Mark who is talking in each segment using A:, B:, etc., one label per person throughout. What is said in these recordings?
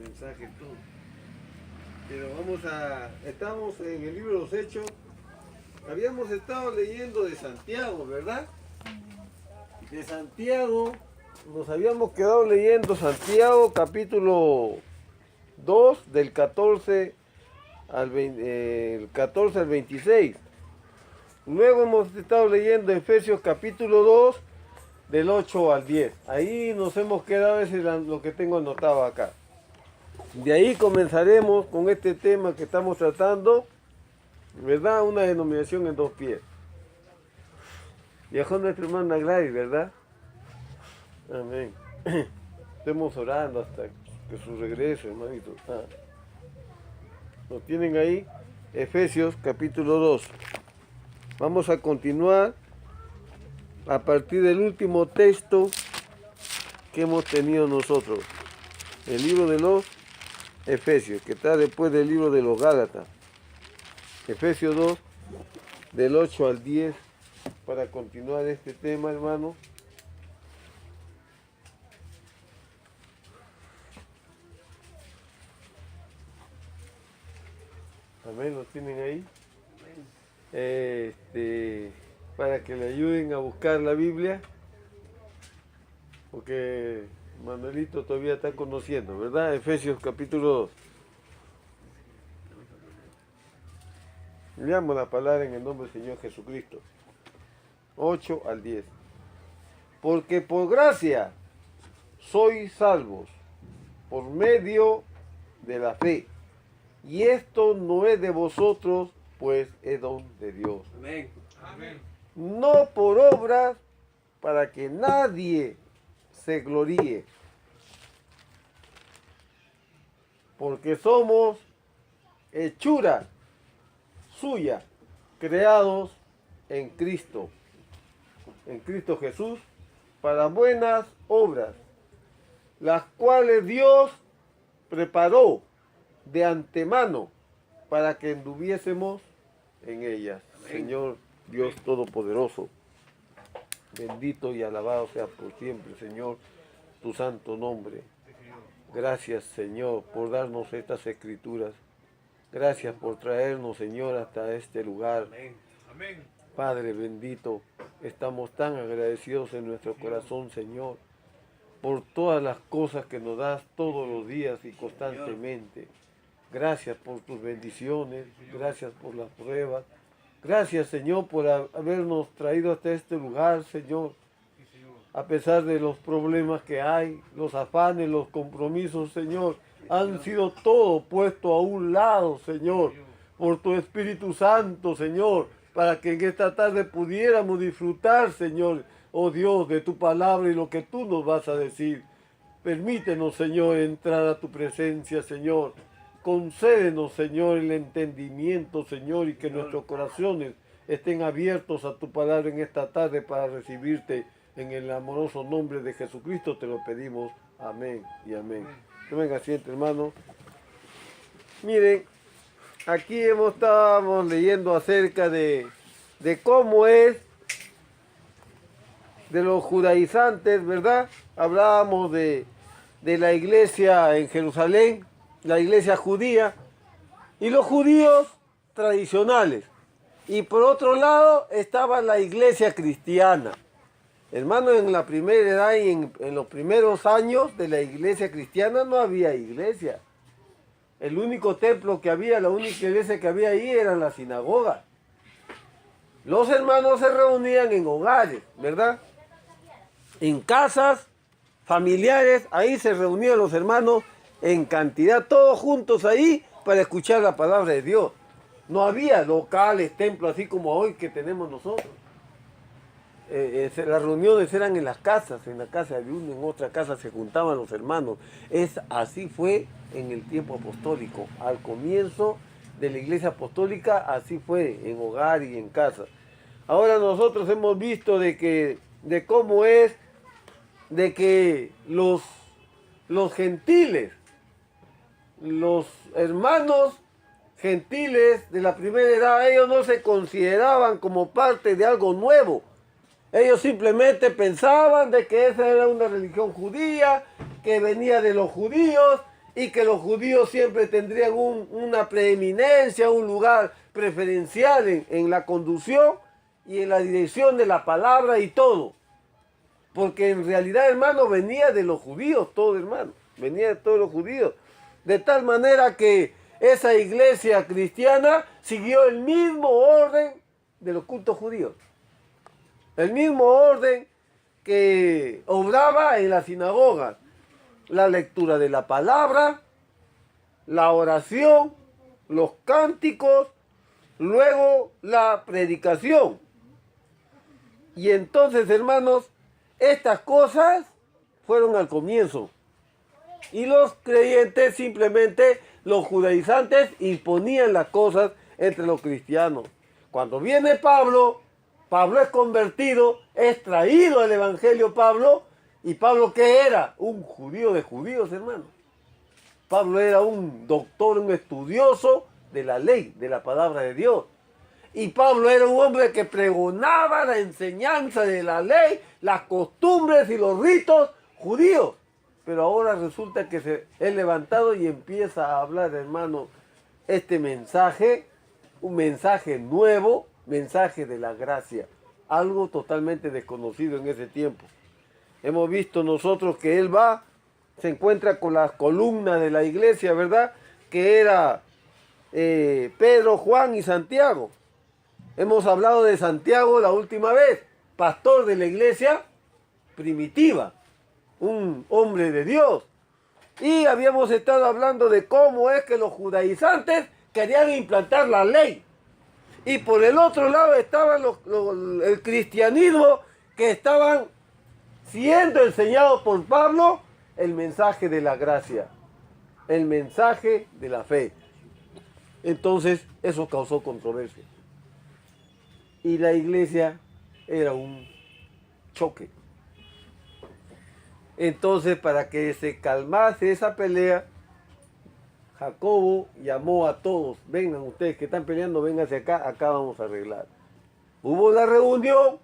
A: mensaje tú. Pero estamos en el libro de los Hechos. Habíamos estado leyendo de Santiago, ¿verdad? De Santiago, nos habíamos quedado leyendo Santiago capítulo 2 del 14 al 26. Luego hemos estado leyendo Efesios capítulo 2 del 8 al 10. Ahí nos hemos quedado, ese es lo que tengo anotado acá. De ahí comenzaremos con este tema que estamos tratando, ¿verdad? Una denominación en dos pies. Viajó nuestra hermana Gladys, ¿verdad? Amén. Estemos orando hasta que su regreso, hermanito. ¿Lo tienen ahí? Efesios capítulo 2. Vamos a continuar a partir del último texto que hemos tenido nosotros. El libro de los Efesios, que está después del libro de los Gálatas. Efesios 2, del 8 al 10, para continuar este tema, hermano. Amén, ¿lo tienen ahí? Para que le ayuden a buscar la Biblia, porque Manuelito todavía está conociendo, ¿verdad? Efesios capítulo 2. Leamos la palabra en el nombre del Señor Jesucristo. 8 al 10. Porque por gracia sois salvos por medio de la fe. Y esto no es de vosotros, pues es don de Dios.
B: Amén. Amén.
A: No por obras, para que nadie se gloríe. Porque somos hechura suya, creados en Cristo Jesús, para buenas obras, las cuales Dios preparó de antemano para que anduviésemos en ellas. Amén. Señor Dios Todopoderoso, bendito y alabado sea por siempre, Señor, tu santo nombre. Gracias, Señor, por darnos estas escrituras. Gracias por traernos, Señor, hasta este lugar.
B: Amén. Amén.
A: Padre bendito, estamos tan agradecidos en nuestro corazón, Señor, por todas las cosas que nos das todos los días y constantemente. Gracias por tus bendiciones, gracias por las pruebas. Gracias, Señor, por habernos traído hasta este lugar, Señor. A pesar de los problemas que hay, los afanes, los compromisos, Señor, han sido todo puesto a un lado, Señor, por tu Espíritu Santo, Señor, para que en esta tarde pudiéramos disfrutar, Señor, oh Dios, de tu palabra y lo que tú nos vas a decir. Permítenos, Señor, entrar a tu presencia, Señor. Concédenos, Señor, el entendimiento, Señor, y que nuestros corazones estén abiertos a tu palabra en esta tarde para recibirte en el amoroso nombre de Jesucristo. Te lo pedimos. Amén y amén. Tomen asiento, hermano. Miren, aquí estábamos leyendo acerca de cómo es de los judaizantes, ¿verdad? Hablábamos de la iglesia en Jerusalén, la iglesia judía, y los judíos tradicionales. Y por otro lado estaba la iglesia cristiana. Hermano, en la primera edad y en los primeros años de la iglesia cristiana no había iglesia. El único templo que había, la única iglesia que había ahí era la sinagoga. Los hermanos se reunían en hogares, ¿verdad? En casas familiares, ahí se reunían los hermanos en cantidad, todos juntos ahí para escuchar la palabra de Dios. No había locales, templos así como hoy que tenemos nosotros. Las reuniones eran en las casas, en la casa de uno, en otra casa se juntaban los hermanos. Así fue en el tiempo apostólico. Al comienzo de la iglesia apostólica, así fue, en hogar y en casa. Ahora nosotros hemos visto de cómo es, de que los gentiles, los hermanos gentiles de la primera edad, ellos no se consideraban como parte de algo nuevo. Ellos simplemente pensaban de que esa era una religión judía, que venía de los judíos, y que los judíos siempre tendrían una preeminencia, un lugar preferencial en la conducción y en la dirección de la palabra y todo. Porque en realidad, hermano, venía de los judíos, todo, hermano. Venía de todos los judíos. De tal manera que esa iglesia cristiana siguió el mismo orden de los cultos judíos. El mismo orden que obraba en las sinagogas. La lectura de la palabra, la oración, los cánticos, luego la predicación. Y entonces, hermanos, estas cosas fueron al comienzo. Y los creyentes, simplemente los judaizantes, imponían las cosas entre los cristianos. Cuando viene Pablo, Pablo es convertido, es traído al evangelio Pablo. ¿Y Pablo qué era? Un judío de judíos, hermano. Pablo era un doctor, un estudioso de la ley, de la palabra de Dios. Y Pablo era un hombre que pregonaba la enseñanza de la ley, las costumbres y los ritos judíos. Pero ahora resulta que se es levantado y empieza a hablar, hermano, este mensaje, un mensaje nuevo, mensaje de la gracia. Algo totalmente desconocido en ese tiempo. Hemos visto nosotros que él va, se encuentra con las columnas de la iglesia, ¿verdad? Que era Pedro, Juan y Santiago. Hemos hablado de Santiago la última vez, pastor de la iglesia primitiva, un hombre de Dios. Y habíamos estado hablando de cómo es que los judaizantes querían implantar la ley. Y por el otro lado estaba el cristianismo, que estaban siendo enseñados por Pablo el mensaje de la gracia, el mensaje de la fe. Entonces eso causó controversia. Y la iglesia era un choque. Entonces, para que se calmase esa pelea, Jacobo llamó a todos: vengan ustedes que están peleando, vénganse acá, acá vamos a arreglar. Hubo la reunión,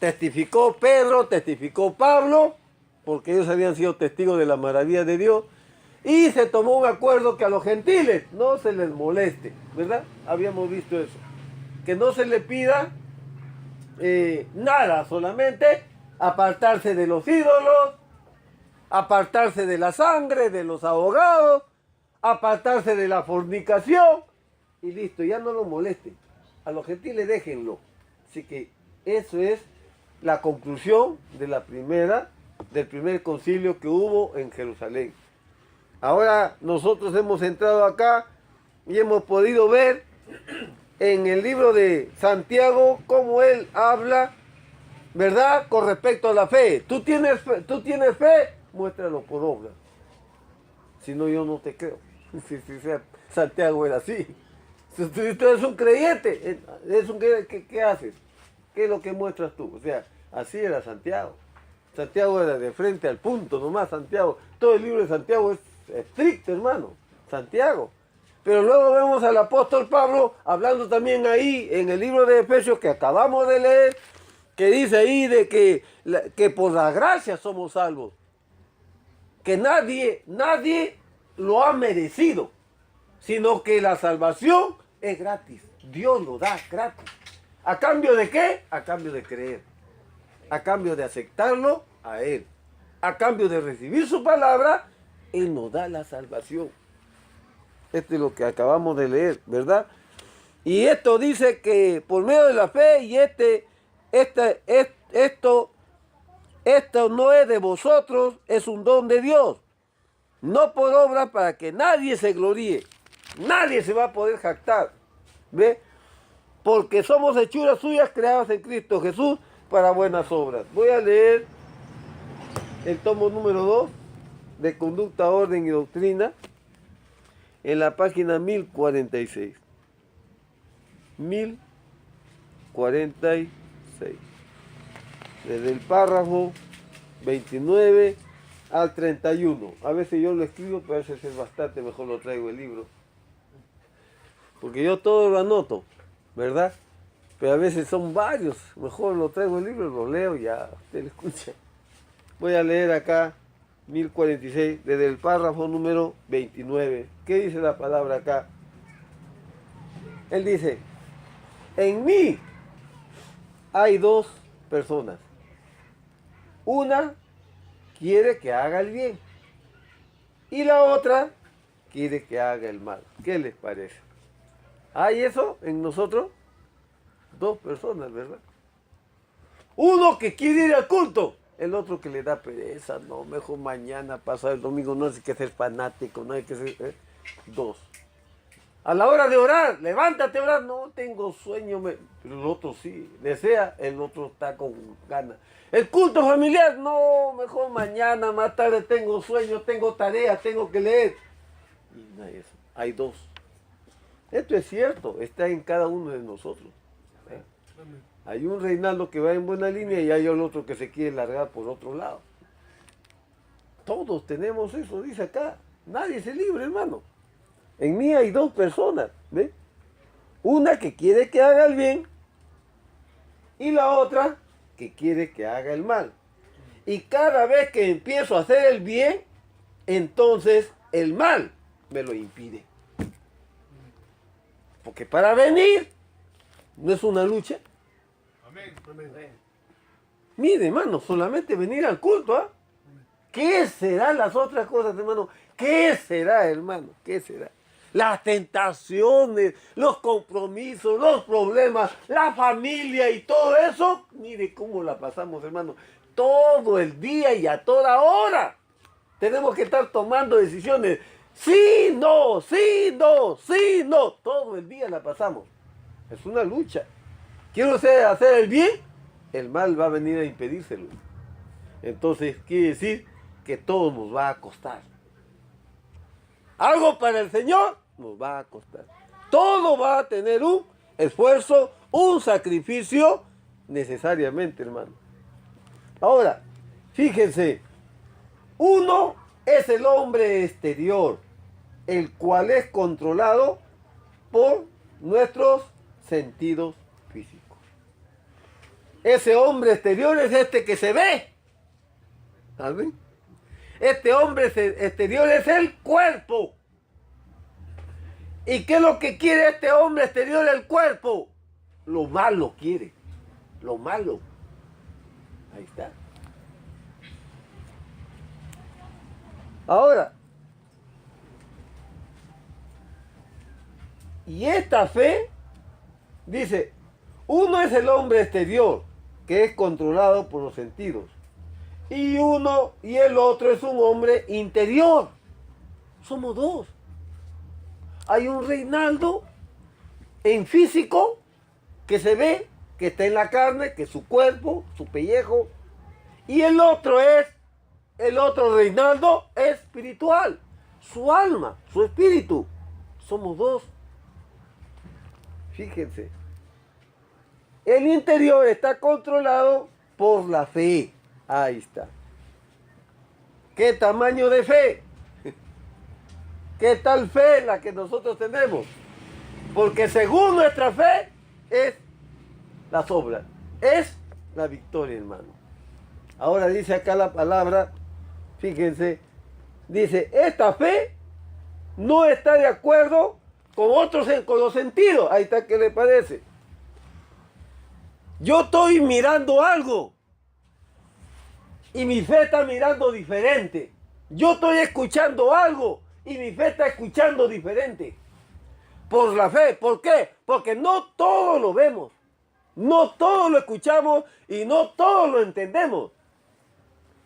A: testificó Pedro, testificó Pablo, porque ellos habían sido testigos de la maravilla de Dios, y se tomó un acuerdo que a los gentiles no se les moleste, ¿verdad? Habíamos visto eso. Que no se le pida nada, solamente apartarse de los ídolos, apartarse de la sangre, de los abogados, apartarse de la fornicación, y listo, ya no lo molesten. A los gentiles déjenlo. Así que eso es la conclusión de del primer concilio que hubo en Jerusalén. Ahora nosotros hemos entrado acá y hemos podido ver en el libro de Santiago cómo él habla, ¿verdad?, con respecto a la fe. ¿Tú tienes fe? Muéstralo por obra. Si no, yo no te creo. Si Santiago era así. Si tú eres un creyente, ¿qué haces? ¿Qué es lo que muestras tú? O sea, así era Santiago. Santiago era de frente al punto nomás, Santiago. Todo el libro de Santiago es estricto, hermano. Santiago. Pero luego vemos al apóstol Pablo hablando también ahí en el libro de Efesios que acabamos de leer, que dice ahí de que por la gracia somos salvos. Que nadie lo ha merecido, sino que la salvación es gratis. Dios lo da gratis. ¿A cambio de qué? A cambio de creer. A cambio de aceptarlo a Él. A cambio de recibir su palabra, Él nos da la salvación. Esto es lo que acabamos de leer, ¿verdad? Y esto dice que por medio de la fe, y esto no es de vosotros, es un don de Dios. No por obra, para que nadie se gloríe. Nadie se va a poder jactar. ¿Ve? Porque somos hechuras suyas creadas en Cristo Jesús para buenas obras. Voy a leer el tomo número 2 de Conducta, Orden y Doctrina en la página 1046. 1046. Desde el párrafo 29 al 31. A veces yo lo escribo, pero a veces es bastante mejor lo traigo el libro. Porque yo todo lo anoto, ¿verdad? Pero a veces son varios. Mejor lo traigo el libro, lo leo y ya usted lo escucha. Voy a leer acá 1046, desde el párrafo número 29. ¿Qué dice la palabra acá? Él dice, en mí hay dos personas. Una quiere que haga el bien y la otra quiere que haga el mal. ¿Qué les parece? ¿Hay eso en nosotros? Dos personas, ¿verdad? Uno que quiere ir al culto, el otro que le da pereza, no, mejor mañana, pasado el domingo, no hay que ser fanático, no hay que ser... Dos. A la hora de orar, levántate a orar, no tengo sueño, pero el otro sí, desea, el otro está con ganas. El culto familiar, no, mejor mañana, más tarde tengo sueño, tengo tarea, tengo que leer. Y no hay eso, hay dos. Esto es cierto, está en cada uno de nosotros. Hay un Reinaldo que va en buena línea y hay el otro que se quiere largar por otro lado. Todos tenemos eso, dice acá. Nadie es libre, hermano. En mí hay dos personas, ¿ves? Una que quiere que haga el bien y la otra que quiere que haga el mal. Y cada vez que empiezo a hacer el bien, entonces el mal me lo impide. Porque para venir no es una lucha.
B: Amén.
A: Mire, hermano, solamente venir al culto, ¿ah? ¿Qué serán las otras cosas, hermano? ¿Qué será, hermano? ¿Qué será? Las tentaciones, los compromisos, los problemas, la familia y todo eso. Mire cómo la pasamos, hermano. Todo el día y a toda hora. Tenemos que estar tomando decisiones. Sí, no, sí, no, sí, no. Todo el día la pasamos. Es una lucha. Quiero hacer el bien, el mal va a venir a impedírselo. Entonces quiere decir que todo nos va a costar. Algo para el Señor nos va a costar. Todo va a tener un esfuerzo, un sacrificio necesariamente, hermano. Ahora, fíjense, uno es el hombre exterior, el cual es controlado por nuestros sentidos físicos. Ese hombre exterior es este que se ve. ¿Saben? Este hombre exterior es el cuerpo. ¿Y qué es lo que quiere este hombre exterior, el cuerpo? Lo malo quiere. Lo malo. Ahí está. Ahora, y esta fe, dice, uno es el hombre exterior, que es controlado por los sentidos. Y el otro es un hombre interior. Somos dos. Hay un Reinaldo en físico que se ve, que está en la carne, que es su cuerpo, su pellejo. Y el otro Reinaldo espiritual, su alma, su espíritu. Somos dos. Fíjense. El interior está controlado por la fe. Ahí está. ¿Qué tamaño de fe? ¿Qué tal fe la que nosotros tenemos? Porque según nuestra fe es las obras, es la victoria, hermano. Ahora dice acá la palabra, fíjense, dice, esta fe no está de acuerdo con los sentidos. Ahí está, ¿qué le parece? Yo estoy mirando algo y mi fe está mirando diferente. Yo estoy escuchando algo y mi fe está escuchando diferente. Por la fe. ¿Por qué? Porque no todo lo vemos, no todo lo escuchamos y no todo lo entendemos.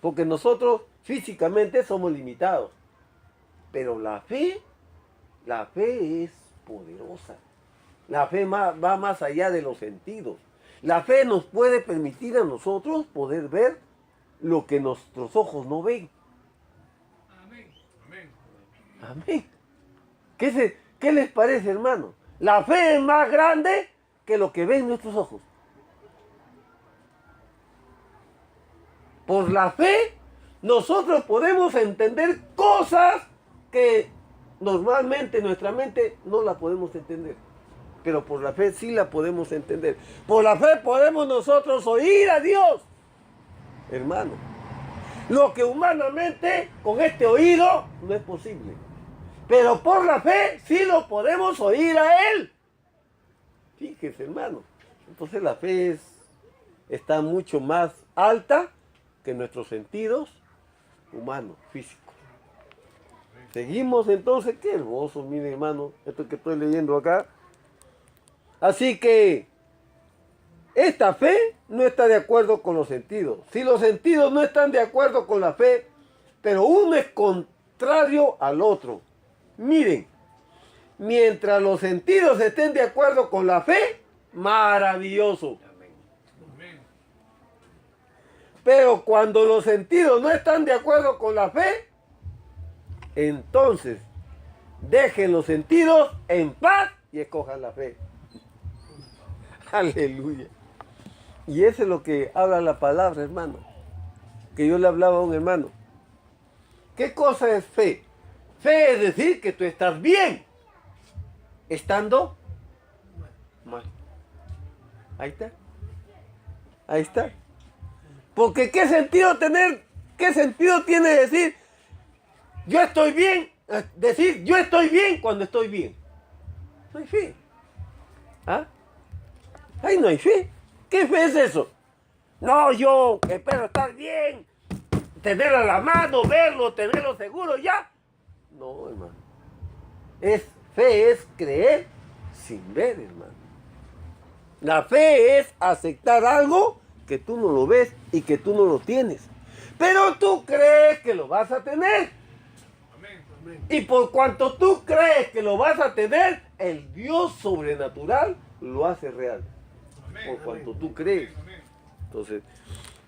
A: Porque nosotros físicamente somos limitados. Pero la fe es poderosa. La fe va más allá de los sentidos. La fe nos puede permitir a nosotros poder ver lo que nuestros ojos no ven.
B: Amén. Amén.
A: Amén. ¿Qué les parece, hermano? La fe es más grande que lo que ven nuestros ojos. Por la fe, nosotros podemos entender cosas que normalmente nuestra mente no la podemos entender. Pero por la fe sí la podemos entender. Por la fe podemos nosotros oír a Dios. Hermano, Lo que humanamente con este oído no es posible. Pero por la fe sí lo podemos oír a Él. Fíjese, hermano. Entonces la fe está mucho más alta que nuestros sentidos humanos, físicos. Seguimos entonces, qué hermoso, mire hermano, esto que estoy leyendo acá. Así que esta fe no está de acuerdo con los sentidos. Si los sentidos no están de acuerdo con la fe, pero uno es contrario al otro. Miren, mientras los sentidos estén de acuerdo con la fe, maravilloso.
B: Amén.
A: Pero cuando los sentidos no están de acuerdo con la fe, entonces dejen los sentidos en paz y escojan la fe. Aleluya. Y eso es lo que habla la palabra, hermano. Que yo le hablaba a un hermano. ¿Qué cosa es fe? Fe es decir que tú estás bien, estando mal. Ahí está. Ahí está. Porque ¿qué sentido tiene decir yo estoy bien? Decir yo estoy bien cuando estoy bien. No hay fe. ¿Ah? Ahí no hay fe. ¿Qué fe es eso? No, yo espero estar bien, tenerlo a la mano, verlo, tenerlo seguro, ya. No, hermano. Fe es creer sin ver, hermano. La fe es aceptar algo que tú no lo ves y que tú no lo tienes. Pero tú crees que lo vas a tener.
B: Amén. Amén.
A: Y por cuanto tú crees que lo vas a tener, el Dios sobrenatural lo hace real.
B: Amén.
A: Por cuanto tú crees.
B: Amén.
A: Entonces,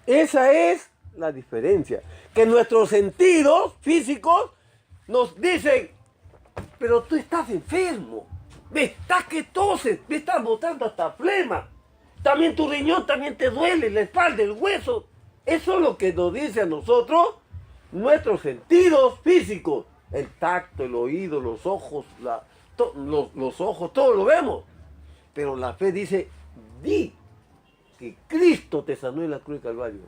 A: esa es la diferencia. Que nuestros sentidos físicos nos dicen, pero tú estás enfermo. Me estás que toses, me estás botando hasta flema. También tu riñón también te duele, la espalda, el hueso. Eso es lo que nos dice a nosotros nuestros sentidos físicos. El tacto, el oído, los ojos, los ojos, todo lo vemos. Pero la fe dice, di que Cristo te sanó en la cruz de Calvario.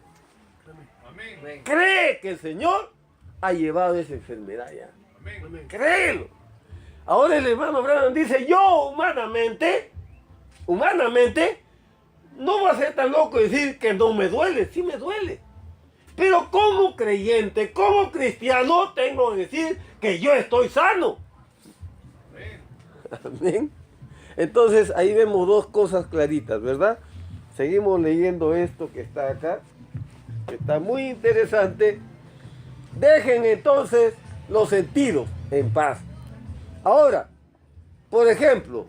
B: Amén.
A: Cree que el Señor ha llevado esa enfermedad ya.
B: Amén.
A: Créelo. Ahora el hermano Branham dice, yo humanamente, no voy a ser tan loco y decir que no me duele, sí me duele. Pero como creyente, como cristiano, tengo que decir que yo estoy sano.
B: Amén.
A: Amén. Entonces ahí vemos dos cosas claritas, ¿verdad? Seguimos leyendo esto que está acá, que está muy interesante. Dejen entonces los sentidos en paz. Ahora, por ejemplo,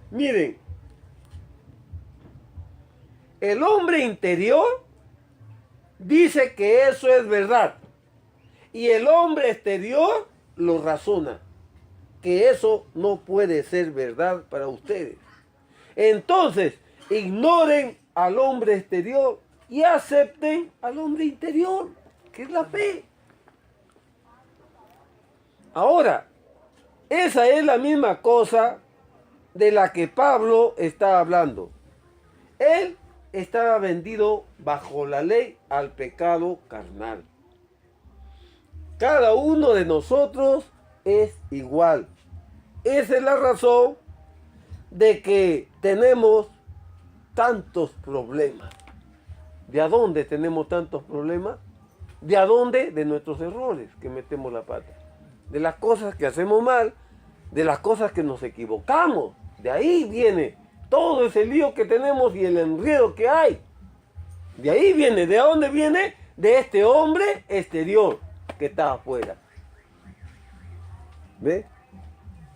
A: miren, el hombre interior dice que eso es verdad y el hombre exterior lo razona, que eso no puede ser verdad para ustedes. Entonces, ignoren al hombre exterior y acepten al hombre interior, que es la fe. Ahora, esa es la misma cosa de la que Pablo está hablando. Él estaba vendido bajo la ley al pecado carnal. Cada uno de nosotros es igual. Esa es la razón de que tenemos tantos problemas. ¿De a dónde tenemos tantos problemas? ¿De a dónde? De nuestros errores que metemos la pata. De las cosas que hacemos mal, de las cosas que nos equivocamos. De ahí viene todo ese lío que tenemos y el enredo que hay. De ahí viene. ¿De dónde viene? De este hombre exterior que está afuera. ¿Ve?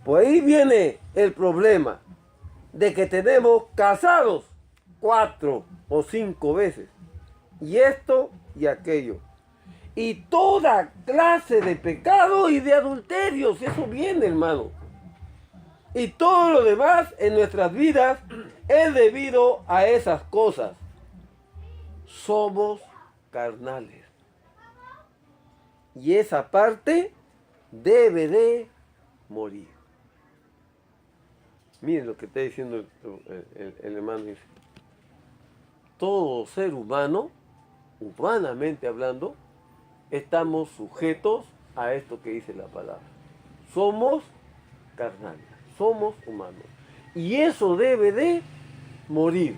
A: Pues ahí viene el problema de que tenemos casados 4 o 5 veces. Y esto y aquello. Y toda clase de pecado y de adulterios. Eso viene, hermano. Y todo lo demás en nuestras vidas es debido a esas cosas. Somos carnales. Y esa parte debe de morir. Miren lo que está diciendo el hermano. Dice, todo ser humano humanamente hablando, estamos sujetos a esto que dice la palabra. Somos carnales, somos humanos. Y eso debe de morir.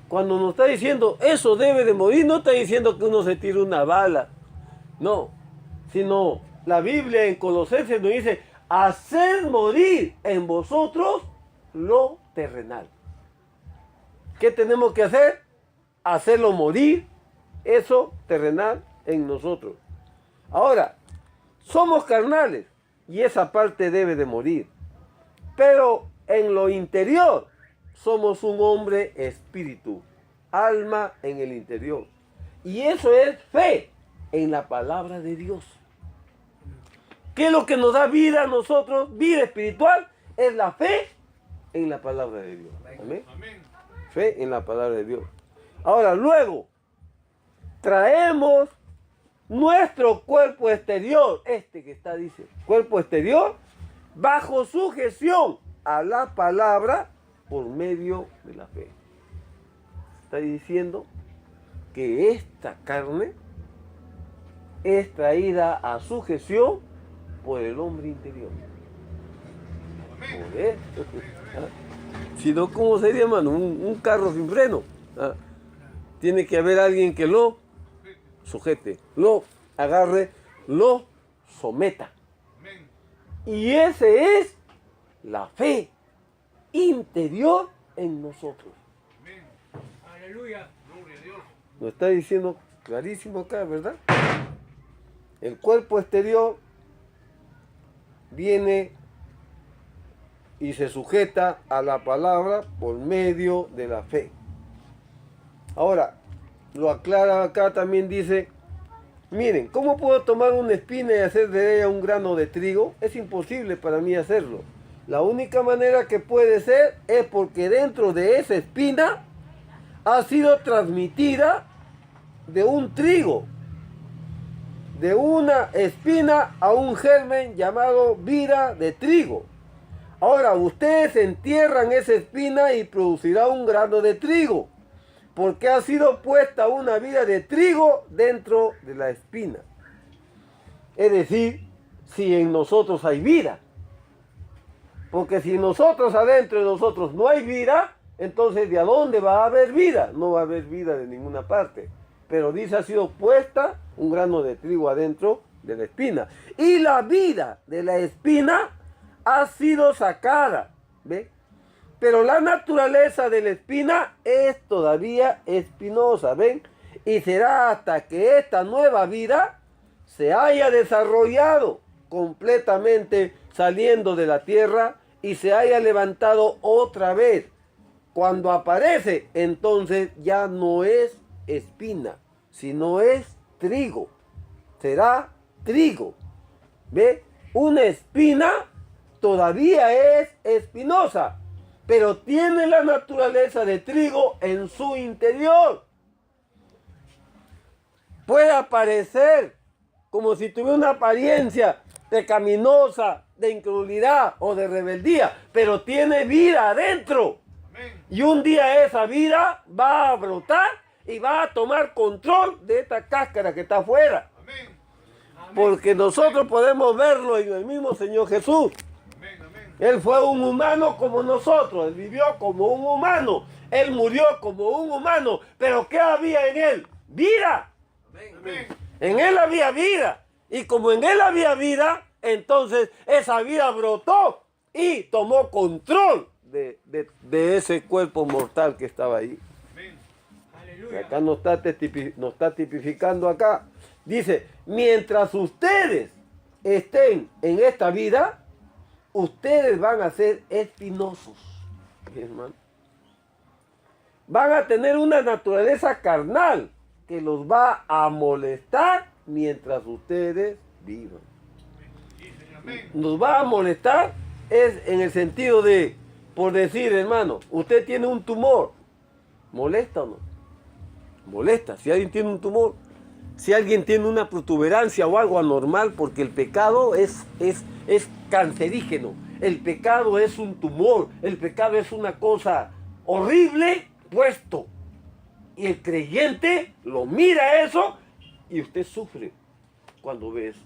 A: Cuando nos está diciendo eso debe de morir, no está diciendo que uno se tire una bala. No, sino la Biblia en Colosenses nos dice, hacer morir en vosotros lo terrenal. ¿Qué tenemos que hacer? Hacerlo morir, eso terrenal en nosotros. Ahora, somos carnales y esa parte debe de morir. Pero en lo interior somos un hombre espíritu, alma en el interior. Y eso es fe en la palabra de Dios. ¿Qué es lo que nos da vida a nosotros? Vida espiritual es la fe en la palabra de Dios. Amén. Fe en la palabra de Dios. Ahora, luego, traemos nuestro cuerpo exterior, este que está, dice, cuerpo exterior, bajo sujeción a la palabra por medio de la fe. Está diciendo que esta carne es traída a sujeción por el hombre interior. Joder. Si no, ¿cómo sería, hermano? Un carro sin freno. ¿Ah? Tiene que haber alguien que lo sujete, lo agarre, lo someta. Y ese es la fe interior en nosotros.
B: Aleluya. Gloria a Dios.
A: Lo está diciendo clarísimo acá, ¿verdad? El cuerpo exterior viene y se sujeta a la palabra por medio de la fe. Ahora, lo aclara acá, también dice, miren, ¿cómo puedo tomar una espina y hacer de ella un grano de trigo? Es imposible para mí hacerlo. La única manera que puede ser es porque dentro de esa espina ha sido transmitida de un trigo, de una espina a un germen llamado vida de trigo. Ahora, ustedes entierran esa espina y producirá un grano de trigo, porque ha sido puesta una vida de trigo dentro de la espina. Es decir, si en nosotros hay vida. Porque si nosotros adentro de nosotros no hay vida, entonces ¿de a dónde va a haber vida? No va a haber vida de ninguna parte. Pero dice, ha sido puesta un grano de trigo adentro de la espina. Y la vida de la espina ha sido sacada. ¿Ve? Pero la naturaleza de la espina es todavía espinosa, ¿ven? Y será hasta que esta nueva vida se haya desarrollado completamente saliendo de la tierra y se haya levantado otra vez. Cuando aparece, entonces ya no es espina, sino es trigo. Será trigo. ¿Ve? Una espina todavía es espinosa, pero tiene la naturaleza de trigo en su interior. Puede aparecer como si tuviera una apariencia pecaminosa, de incredulidad o de rebeldía, pero tiene vida adentro. Amén. Y un día esa vida va a brotar y va a tomar control de esta cáscara que está afuera. Amén. Porque nosotros podemos verlo en el mismo Señor Jesús. Él fue un humano como nosotros, Él vivió como un humano, Él murió como un humano, pero ¿qué había en Él? Vida. Amén. En Él había vida, y como en Él había vida, entonces esa vida brotó y tomó control de ese cuerpo mortal que estaba ahí. Y acá nos está tipificando acá. Dice, mientras ustedes estén en esta vida, ustedes van a ser espinosos, hermano. Van a tener una naturaleza carnal que los va a molestar mientras ustedes vivan. Nos va a molestar es en el sentido de, por decir, hermano, usted tiene un tumor. ¿Molesta o no? Molesta. Si alguien tiene un tumor, si alguien tiene una protuberancia o algo anormal, porque el pecado es cancerígeno. El pecado es un tumor. El pecado es una cosa horrible puesto. Y el creyente lo mira eso y usted sufre cuando ve eso.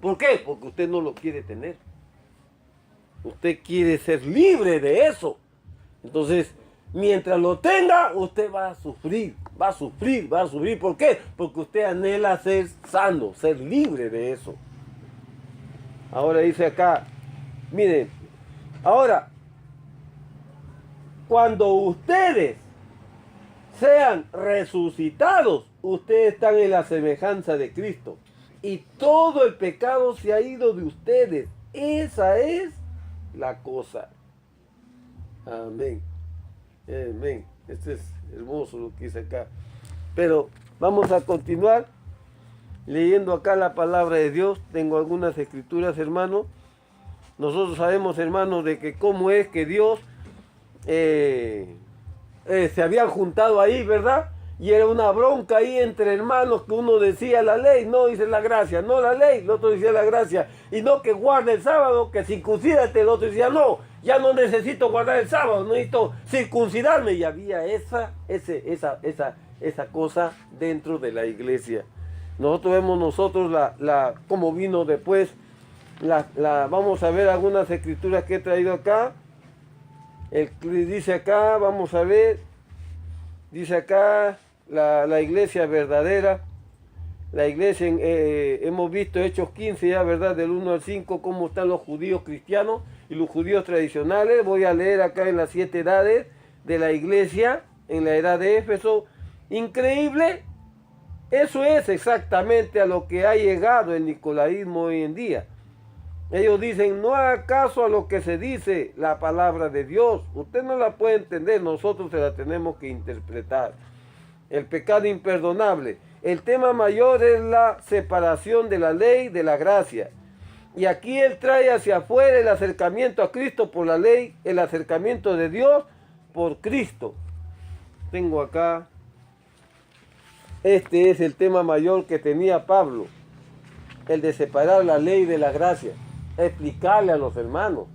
A: ¿Por qué? Porque usted no lo quiere tener. Usted quiere ser libre de eso. Entonces, mientras lo tenga, usted va a sufrir, va a sufrir, va a sufrir. ¿Por qué? Porque usted anhela ser sano, ser libre de eso. Ahora dice acá, miren, ahora, cuando ustedes sean resucitados, ustedes están en la semejanza de Cristo. Y todo el pecado se ha ido de ustedes. Esa es la cosa. Amén. Amén. Esto es hermoso lo que dice acá. Pero vamos a continuar leyendo acá la palabra de Dios. Tengo algunas escrituras, hermano. Nosotros sabemos, hermanos, de que cómo es que Dios se habían juntado ahí, ¿verdad? Y era una bronca ahí entre hermanos, que uno decía la ley, no, dice la gracia, no la ley, el otro decía la gracia, y no que guarde el sábado, que circuncídate, el otro decía no, ya no necesito guardar el sábado, necesito circuncidarme, y había esa cosa dentro de la iglesia. Nosotros vemos cómo vino después, vamos a ver algunas escrituras que he traído acá. Dice acá, vamos a ver, dice acá la iglesia verdadera, la iglesia, hemos visto Hechos 15 ya, ¿verdad? Del 1 al 5, cómo están los judíos cristianos y los judíos tradicionales. Voy a leer acá en las 7 edades de la iglesia, en la edad de Éfeso. Increíble, eso es exactamente a lo que ha llegado el nicolaísmo hoy en día. Ellos dicen, no haga caso a lo que se dice la palabra de Dios. Usted no la puede entender, nosotros se la tenemos que interpretar. El pecado imperdonable. El tema mayor es la separación de la ley de la gracia. Y aquí él trae hacia afuera el acercamiento a Cristo por la ley, el acercamiento de Dios por Cristo. Tengo acá, este es el tema mayor que tenía Pablo, el de separar la ley de la gracia. Explicarle a los hermanos,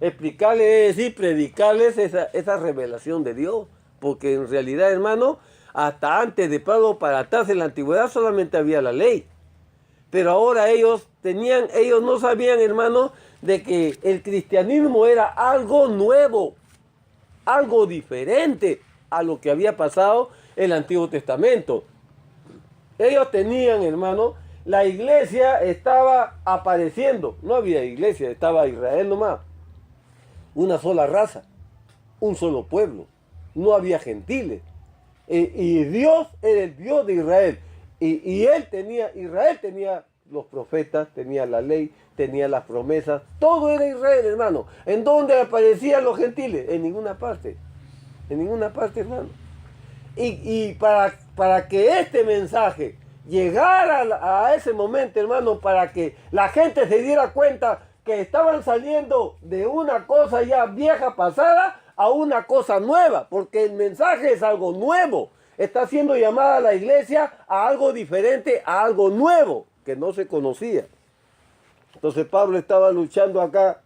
A: explicarles, es decir, predicarles esa revelación de Dios, porque en realidad, hermano, hasta antes de Pablo para atrás en la antigüedad solamente había la ley, pero ahora ellos no sabían, hermano, de que el cristianismo era algo nuevo, algo diferente a lo que había pasado en el Antiguo Testamento. Ellos tenían, hermano, la iglesia estaba apareciendo, no había iglesia, estaba Israel nomás, una sola raza, un solo pueblo, no había gentiles, y Dios era el Dios de Israel, Israel tenía los profetas, tenía la ley, tenía las promesas, todo era Israel, hermano. ¿En dónde aparecían los gentiles? En ninguna parte, hermano. Y para que este mensaje llegara a ese momento, hermano, para que la gente se diera cuenta que estaban saliendo de una cosa ya vieja pasada a una cosa nueva, porque el mensaje es algo nuevo. Está siendo llamada la iglesia a algo diferente, a algo nuevo que no se conocía. Entonces Pablo estaba luchando acá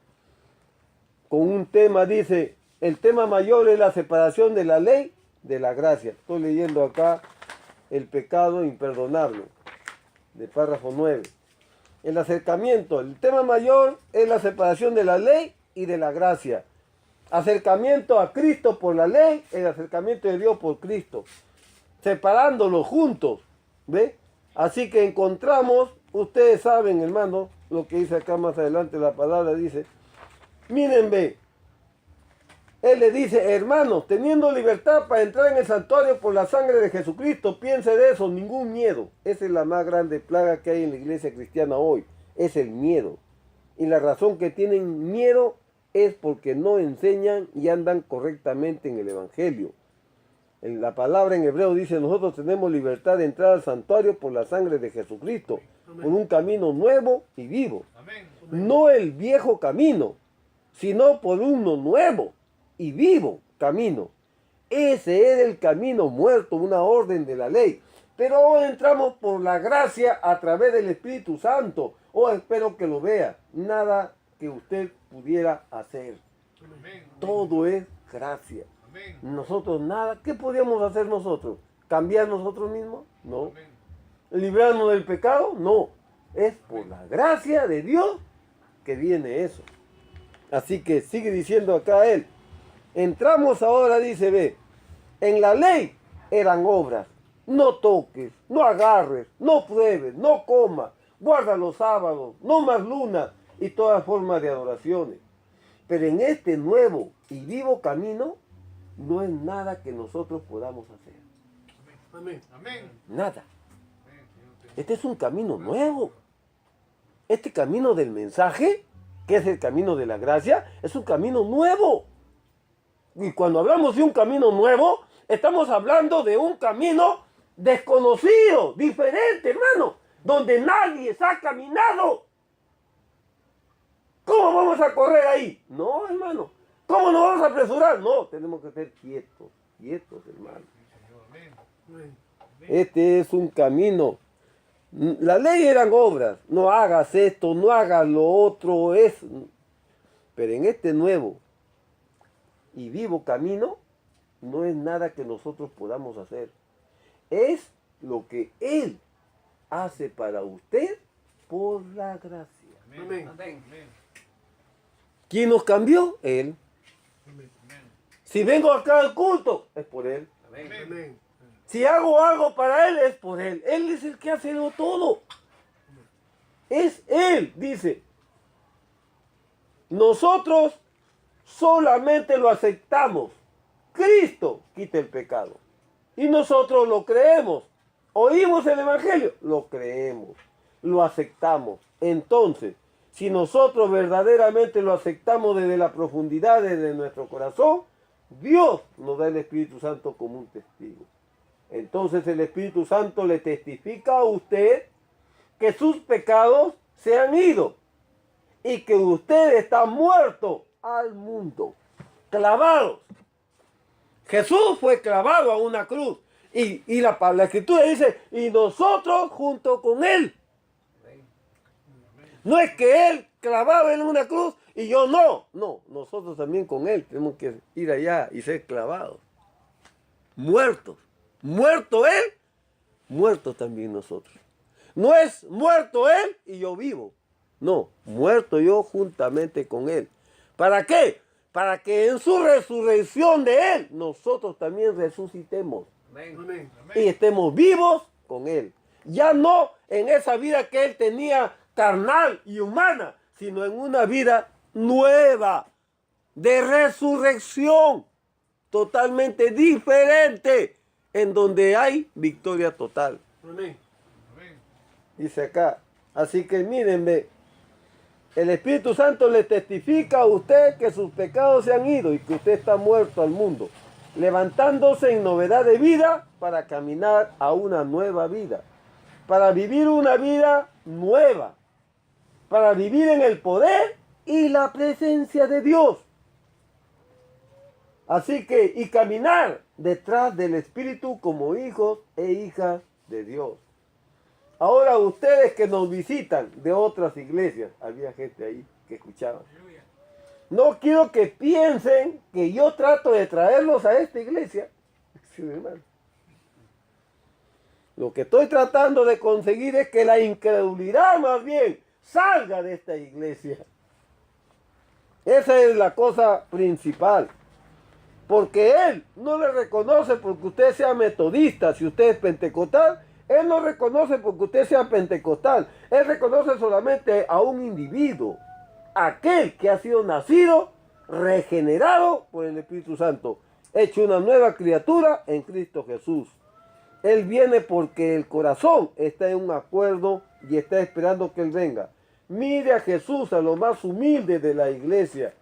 A: con un tema, dice, el tema mayor es la separación de la ley de la gracia. Estoy leyendo acá el pecado imperdonable, de párrafo 9. El acercamiento, el tema mayor es la separación de la ley y de la gracia. Acercamiento a Cristo por la ley, el acercamiento de Dios por Cristo. Separándolos juntos, ¿ve? Así que encontramos, ustedes saben, hermano, lo que dice acá más adelante la palabra, dice, miren, ve, él le dice, hermanos, teniendo libertad para entrar en el santuario por la sangre de Jesucristo, piense de eso, ningún miedo. Esa es la más grande plaga que hay en la iglesia cristiana hoy, es el miedo. Y la razón que tienen miedo es porque no enseñan y andan correctamente en el evangelio. La palabra en hebreo dice, nosotros tenemos libertad de entrar al santuario por la sangre de Jesucristo, por un camino nuevo y vivo. No el viejo camino, sino por uno nuevo y vivo camino. Ese era el camino muerto, una orden de la ley. Pero hoy entramos por la gracia a través del Espíritu Santo. Espero que lo vea. Nada que usted pudiera hacer. Todo es gracia.
B: Amén.
A: Nosotros nada. ¿Qué podíamos hacer nosotros? ¿Cambiar nosotros mismos? No.
B: Amén.
A: ¿Librarnos del pecado? No. Es por la gracia de Dios que viene eso. Así que sigue diciendo acá él. Entramos ahora, dice, ve, en la ley eran obras. No toques, no agarres, no pruebes, no comas, guarda los sábados, no más lunas y todas formas de adoraciones. Pero en este nuevo y vivo camino no es nada que nosotros podamos hacer.
C: Amén.
B: Amén.
A: Nada.
B: Amén, Señor.
A: Este es un camino nuevo. Este camino del mensaje, que es el camino de la gracia, es un camino nuevo. Y cuando hablamos de un camino nuevo, estamos hablando de un camino desconocido, diferente, hermano, donde nadie se ha caminado. ¿Cómo vamos a correr ahí? No, hermano. ¿Cómo nos vamos a apresurar? No, tenemos que ser quietos, quietos, hermano.
B: Sí, Señor. Amén.
C: Amén.
A: Este es un camino. La ley eran obras. No hagas esto, no hagas lo otro. Pero en este nuevo y vivo camino, no es nada que nosotros podamos hacer. Es lo que Él hace para usted por la gracia.
C: Amén.
B: Amén.
A: ¿Quién nos cambió? Él.
C: Amén.
B: Amén.
A: Si vengo acá al culto, es por Él.
B: Amén.
C: Amén.
A: Si hago algo para Él, es por Él. Él es el que hace todo. Es Él, dice. Nosotros solamente lo aceptamos. Cristo quita el pecado. Y nosotros lo creemos. Oímos el Evangelio, lo creemos. Lo aceptamos. Entonces, si nosotros verdaderamente lo aceptamos desde la profundidad de nuestro corazón, Dios nos da el Espíritu Santo como un testigo. Entonces el Espíritu Santo le testifica a usted que sus pecados se han ido y que usted está muerto al mundo, clavados. Jesús fue clavado a una cruz y la Escritura dice, y nosotros junto con Él. No es que Él clavado en una cruz y yo no. No, nosotros también con Él tenemos que ir allá y ser clavados. Muertos. Muerto Él, muertos también nosotros. No es muerto Él y yo vivo. No, muerto yo juntamente con Él. ¿Para qué? Para que en su resurrección de Él, nosotros también resucitemos.
C: Amén.
A: Y estemos vivos con Él. Ya no en esa vida que Él tenía carnal y humana, sino en una vida nueva, de resurrección, totalmente diferente, en donde hay victoria total.
C: Amén.
B: Amén.
A: Dice acá, así que mírenme, el Espíritu Santo le testifica a usted que sus pecados se han ido y que usted está muerto al mundo, levantándose en novedad de vida para caminar a una nueva vida, para vivir una vida nueva, para vivir en el poder y la presencia de Dios. Así que, y caminar detrás del Espíritu como hijos e hijas de Dios. Ahora ustedes que nos visitan de otras iglesias, había gente ahí que escuchaba.
B: Aleluya.
A: No quiero que piensen que yo trato de traerlos a esta iglesia. Sí, hermano. Lo que estoy tratando de conseguir es que la incredulidad más bien salga de esta iglesia. Esa es la cosa principal. Porque Él no le reconoce porque usted sea metodista, si usted es pentecostal. Él no reconoce porque usted sea pentecostal. Él reconoce solamente a un individuo. Aquel que ha sido nacido, regenerado por el Espíritu Santo. Hecho una nueva criatura en Cristo Jesús. Él viene porque el corazón está en un acuerdo y está esperando que Él venga. Mire a Jesús, a lo más humilde de la iglesia.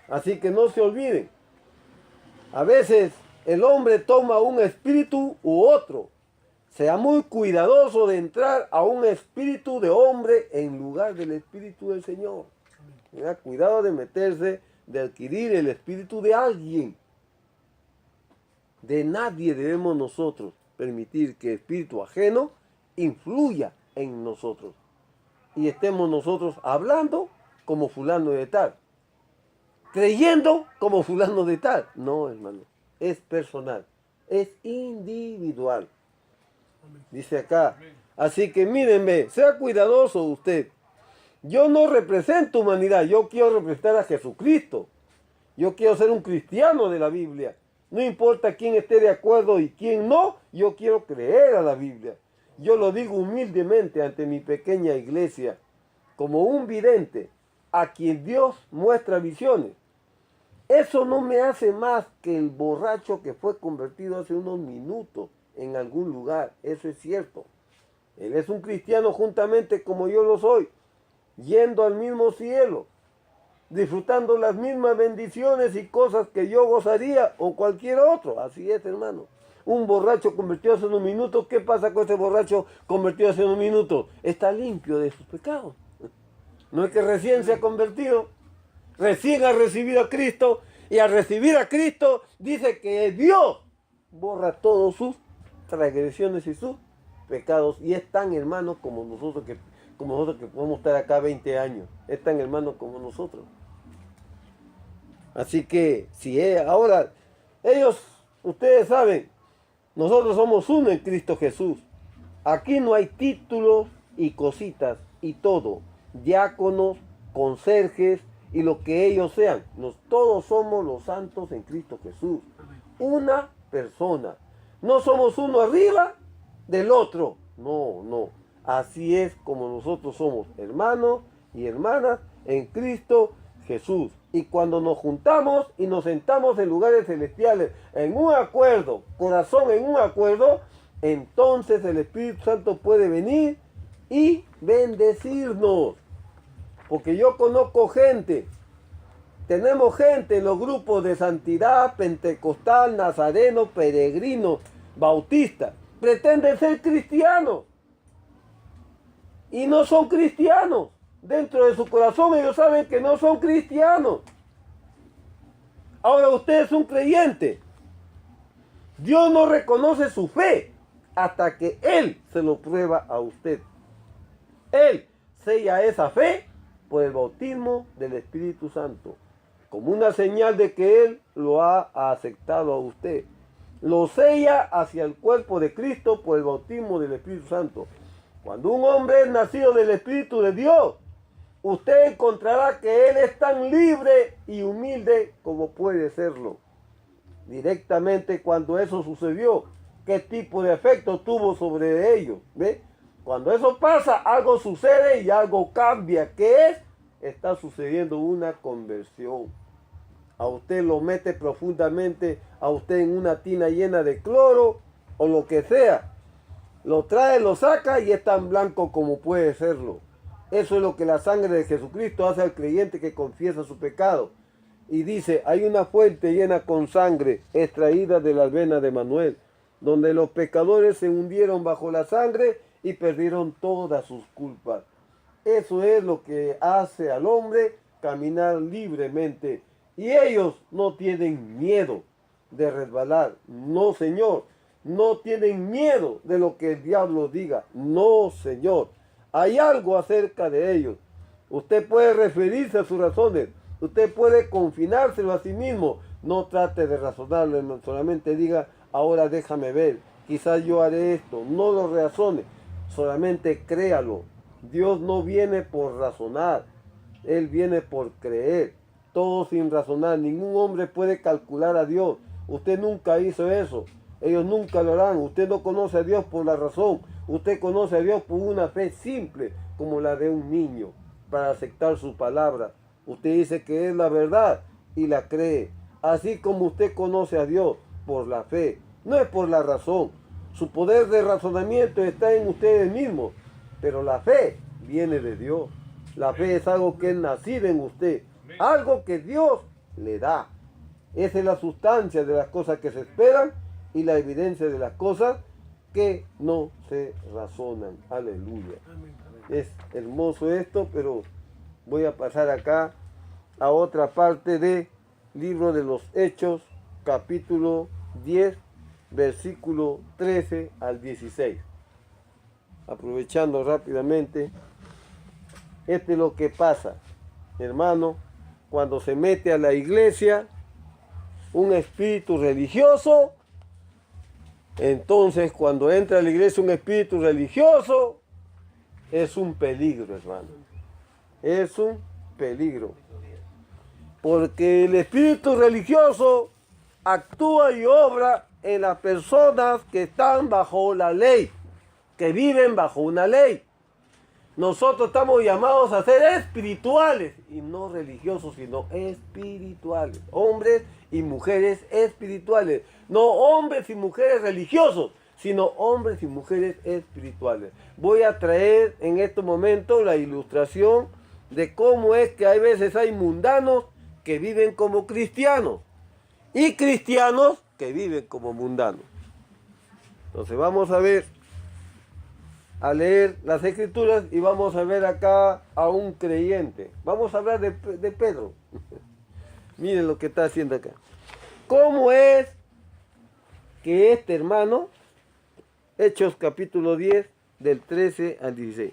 A: Así que no se olviden. A veces el hombre toma un espíritu u otro. Sea muy cuidadoso de entrar a un espíritu de hombre en lugar del espíritu del Señor. Tenga cuidado de meterse, de adquirir el espíritu de alguien. De nadie debemos nosotros permitir que espíritu ajeno influya en nosotros. Y estemos nosotros hablando como fulano de tal. Creyendo como fulano de tal. No, hermano. es personal, es individual. Dice acá, así que mírenme, sea cuidadoso usted. Yo no represento humanidad, yo quiero representar a Jesucristo. Yo quiero ser un cristiano de la Biblia. No importa quién esté de acuerdo y quién no, yo quiero creer a la Biblia. Yo lo digo humildemente ante mi pequeña iglesia, como un vidente a quien Dios muestra visiones. Eso no me hace más que el borracho que fue convertido hace unos minutos en algún lugar. Eso es cierto. Él es un cristiano juntamente como yo lo soy, yendo al mismo cielo, disfrutando las mismas bendiciones y cosas que yo gozaría o cualquier otro. Así es, hermano. Un borracho convertido hace unos minutos, ¿qué pasa con ese borracho convertido hace unos minutos? Está limpio de sus pecados. No es que recién se ha convertido, recién ha recibido a Cristo, y al recibir a Cristo dice que Dios borra todos sus transgresiones y sus pecados, y es tan hermano como nosotros que podemos estar acá 20 años, es tan hermano como nosotros. Así que si ahora ellos, ustedes saben, nosotros somos uno en Cristo Jesús. Aquí no hay títulos y cositas y todo, diáconos, conserjes y lo que ellos sean. Todos somos los santos en Cristo Jesús. Una persona. No somos uno arriba del otro. No, no. Así es como nosotros somos hermanos y hermanas en Cristo Jesús. Y cuando nos juntamos y nos sentamos en lugares celestiales en un acuerdo, corazón en un acuerdo, entonces el Espíritu Santo puede venir y bendecirnos. Porque yo conozco gente, tenemos gente en los grupos de santidad, pentecostal, nazareno, peregrino, bautista, pretenden ser cristianos y no son cristianos. Dentro de su corazón ellos saben que no son cristianos. Ahora usted es un creyente. Dios no reconoce su fe hasta que Él se lo prueba a usted. Él sella esa fe por el bautismo del Espíritu Santo, como una señal de que Él lo ha aceptado a usted. Lo sella hacia el cuerpo de Cristo por el bautismo del Espíritu Santo. Cuando un hombre es nacido del Espíritu de Dios, usted encontrará que Él es tan libre y humilde como puede serlo. Directamente cuando eso sucedió, ¿qué tipo de efecto tuvo sobre ellos? ¿Ve? Cuando eso pasa, algo sucede y algo cambia. ¿Qué es? Está sucediendo una conversión. A usted lo mete profundamente, a usted en una tina llena de cloro o lo que sea. Lo trae, lo saca y es tan blanco como puede serlo. Eso es lo que la sangre de Jesucristo hace al creyente que confiesa su pecado. Y dice, hay una fuente llena con sangre extraída de las venas de Manuel, donde los pecadores se hundieron bajo la sangre y perdieron todas sus culpas. Eso es lo que hace al hombre caminar libremente. Y ellos no tienen miedo de resbalar. No, Señor. No tienen miedo de lo que el diablo diga. No, Señor. Hay algo acerca de ellos. Usted puede referirse a sus razones. Usted puede confinárselo a sí mismo. No trate de razonarlo. Solamente diga, ahora déjame ver. Quizás yo haré esto. No lo razone. Solamente créalo. Dios no viene por razonar. Él viene por creer. Todo sin razonar. Ningún hombre puede calcular a Dios. Usted nunca hizo eso. Ellos nunca lo harán. Usted no conoce a Dios por la razón. Usted conoce a Dios por una fe simple como la de un niño para aceptar su palabra. Usted dice que es la verdad y la cree. Así como usted conoce a Dios por la fe. No es por la razón. Su poder de razonamiento está en ustedes mismos. Pero la fe viene de Dios. La fe es algo que es nacido en usted. Algo que Dios le da. Esa es la sustancia de las cosas que se esperan y la evidencia de las cosas que no se razonan. Aleluya. Es hermoso esto, pero voy a pasar acá a otra parte del libro de los Hechos, capítulo 10, versículo 13 al 16. Aprovechando rápidamente, esto es lo que pasa, hermano, cuando se mete a la iglesia un espíritu religioso, entonces cuando entra a la iglesia un espíritu religioso, es un peligro, hermano. Es un peligro. Porque el espíritu religioso actúa y obra en las personas que están bajo la ley, que viven bajo una ley. Nosotros estamos llamados a ser espirituales y no religiosos, sino espirituales. Hombres y mujeres espirituales. No hombres y mujeres religiosos, sino hombres y mujeres espirituales. Voy a traer en este momento la ilustración de cómo es que hay veces hay mundanos que viven como cristianos y cristianos que viven como mundanos. Entonces vamos a ver, a leer las escrituras y vamos a ver acá a un creyente. Vamos a hablar de Pedro. Miren lo que está haciendo acá. ¿Cómo es que este hermano, Hechos capítulo 10, del 13 al 16,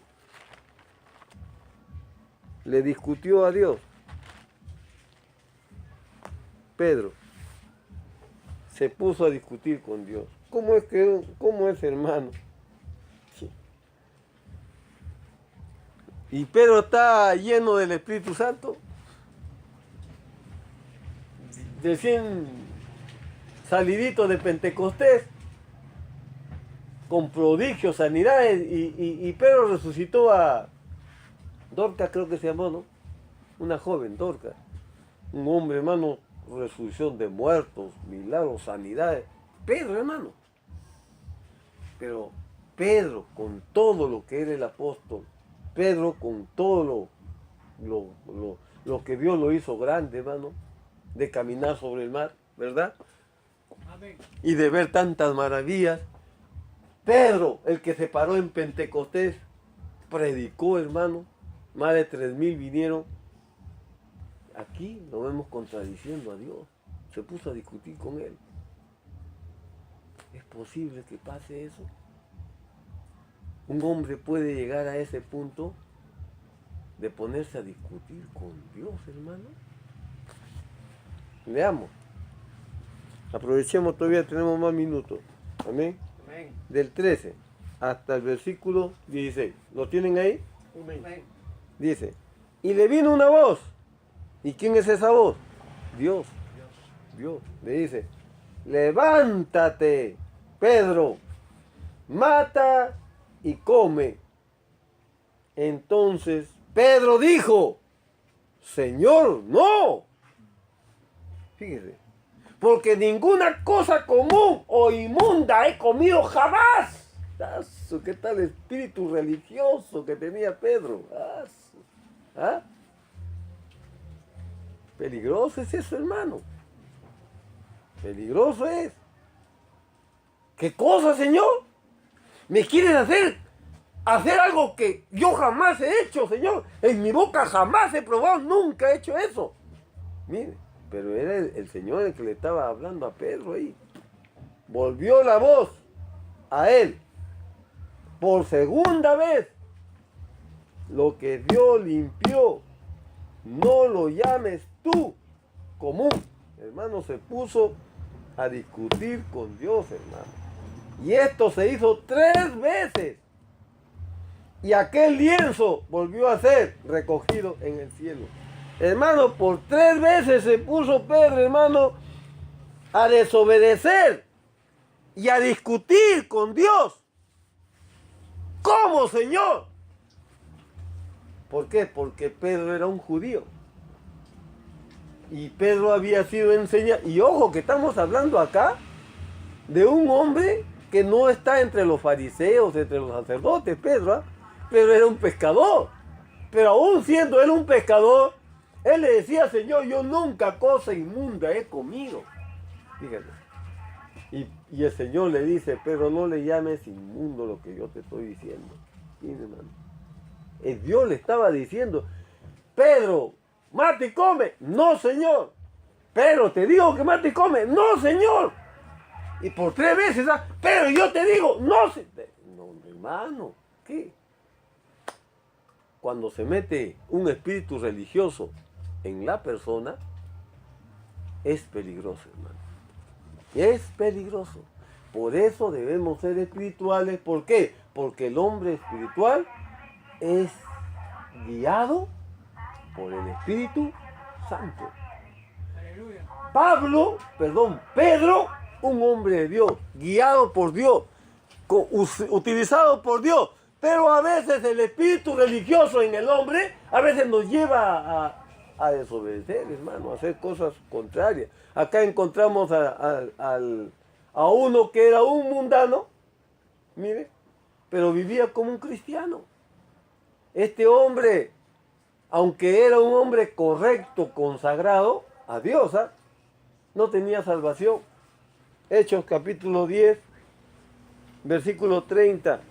A: le discutió a Dios? Pedro se puso a discutir con Dios. ¿Cómo es hermano? Sí. Y Pedro está lleno del Espíritu Santo, recién salidito de Pentecostés, con prodigios, sanidades, y Pedro resucitó a Dorcas, creo que se llamó, ¿no? Una joven, Dorcas. Un hombre, hermano, resurrección de muertos, milagros, sanidades. Pedro, hermano. Pero Pedro, con todo lo que era el apóstol, Pedro, con todo lo que Dios lo hizo grande, hermano, de caminar sobre el mar, ¿verdad?
B: Amén.
A: Y de ver tantas maravillas. Pedro, el que se paró en Pentecostés, predicó, hermano. Más de 3,000 vinieron. Aquí lo vemos contradiciendo a Dios. Se puso a discutir con él. ¿Es posible que pase eso? Un hombre puede llegar a ese punto de ponerse a discutir con Dios, hermano. Leamos. Aprovechemos, todavía tenemos más minutos. Amén.
C: Amén.
A: Del 13 hasta el versículo 16. ¿Lo tienen ahí?
C: Amén.
A: Dice, y le vino una voz. ¿Y quién es esa voz? Dios. Dios. Le dice, levántate, Pedro, mata y come. Entonces Pedro dijo, Señor, no. Fíjese, porque ninguna cosa común o inmunda he comido jamás. ¿Qué tal espíritu religioso que tenía Pedro? ¿Ah? Peligroso es eso, hermano. Peligroso es. ¿Qué cosa, Señor? ¿Me quieres hacer algo que yo jamás he hecho, Señor? En mi boca jamás he probado, nunca he hecho eso. Mire, pero era el Señor el que le estaba hablando a Pedro ahí. Volvió la voz a él. Por segunda vez. Lo que Dios limpió, no lo llames tú común. Hermano, se puso a discutir con Dios, hermano. Y esto se hizo 3 veces. Y aquel lienzo volvió a ser recogido en el cielo. Hermano, por 3 veces se puso Pedro, hermano, a desobedecer y a discutir con Dios. ¿Cómo, Señor? ¿Por qué? Porque Pedro era un judío. Y Pedro había sido enseñado. Y ojo, que estamos hablando acá de un hombre que no está entre los fariseos, entre los sacerdotes, Pedro. Pedro era un pescador. Pero aún siendo él un pescador, él le decía, Señor, yo nunca cosa inmunda he comido. Fíjate. Y el Señor le dice, Pedro, no le llames inmundo lo que yo te estoy diciendo. Mire, hermano. Dios le estaba diciendo, Pedro, mata y come. No, Señor. Pedro, te digo que mata y come. No, Señor. Y por 3 veces, pero yo te digo, no, no, hermano, ¿qué? Cuando se mete un espíritu religioso en la persona, es peligroso, hermano. Es peligroso. Por eso debemos ser espirituales. ¿Por qué? Porque el hombre espiritual es guiado por el Espíritu Santo. Pedro, un hombre de Dios, guiado por Dios, utilizado por Dios. Pero a veces el espíritu religioso en el hombre, a veces nos lleva a desobedecer, hermano, a hacer cosas contrarias. Acá encontramos a uno que era un mundano, mire, pero vivía como un cristiano. Este hombre, aunque era un hombre correcto, consagrado a Dios, no tenía salvación. Hechos capítulo 10, versículo 30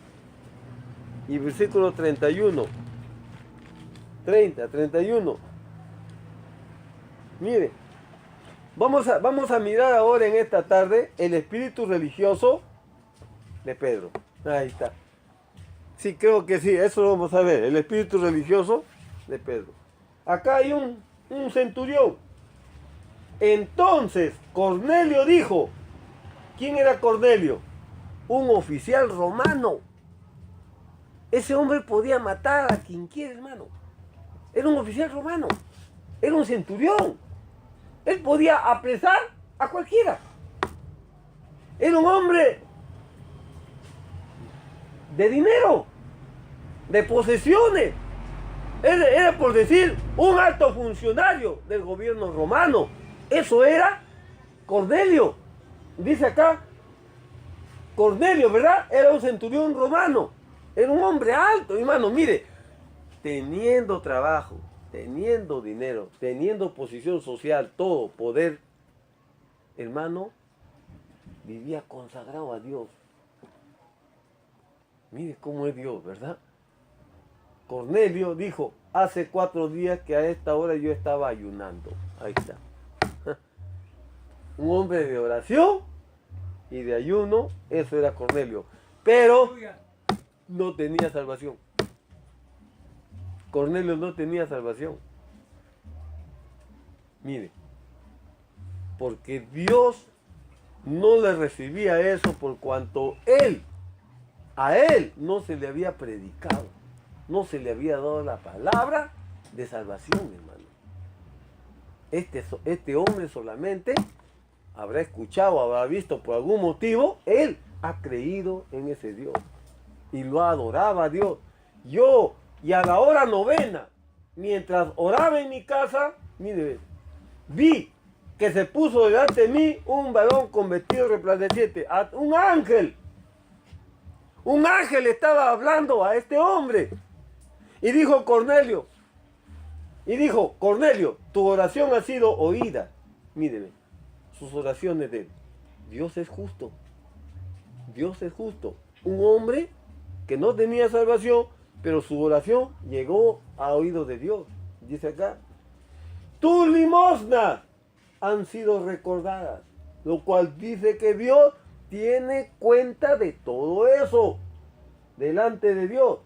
A: y versículo 31. 31. Mire, vamos a mirar ahora en esta tarde el espíritu religioso de Pedro. Ahí está. Sí, creo que sí, eso lo vamos a ver, el espíritu religioso de Pedro. Acá hay un centurión. Entonces Cornelio dijo, ¿quién era Cornelio? Un oficial romano. Ese hombre podía matar a quien quiera, hermano. Era un oficial romano. Era un centurión. Él podía apresar a cualquiera. Era un hombre de dinero, de posesiones. Era, por decir, un alto funcionario del gobierno romano. Eso era Cornelio. Dice acá, Cornelio, ¿verdad? Era un centurión romano. Era un hombre alto, hermano. Mire, teniendo trabajo, teniendo dinero, teniendo posición social, todo, poder, hermano, vivía consagrado a Dios. Mire cómo es Dios, ¿verdad? Cornelio dijo, hace 4 días que a esta hora yo estaba ayunando. Ahí está. Un hombre de oración y de ayuno, eso era Cornelio. Pero no tenía salvación. Cornelio no tenía salvación. Mire, porque Dios no le recibía eso por cuanto a él no se le había predicado, no se le había dado la palabra de salvación, hermano. Este hombre solamente habrá escuchado, habrá visto por algún motivo, él ha creído en ese Dios y lo adoraba a Dios. Yo, y a la hora novena, mientras oraba en mi casa, mire, vi que se puso delante de mí un varón con vestido resplandeciente, un ángel. Un ángel estaba hablando a este hombre y dijo, Cornelio, tu oración ha sido oída. Míreme, sus oraciones de él. Dios es justo. Dios es justo. Un hombre que no tenía salvación, pero su oración llegó a oídos de Dios. Dice acá, tus limosnas han sido recordadas, lo cual dice que Dios tiene cuenta de todo eso delante de Dios.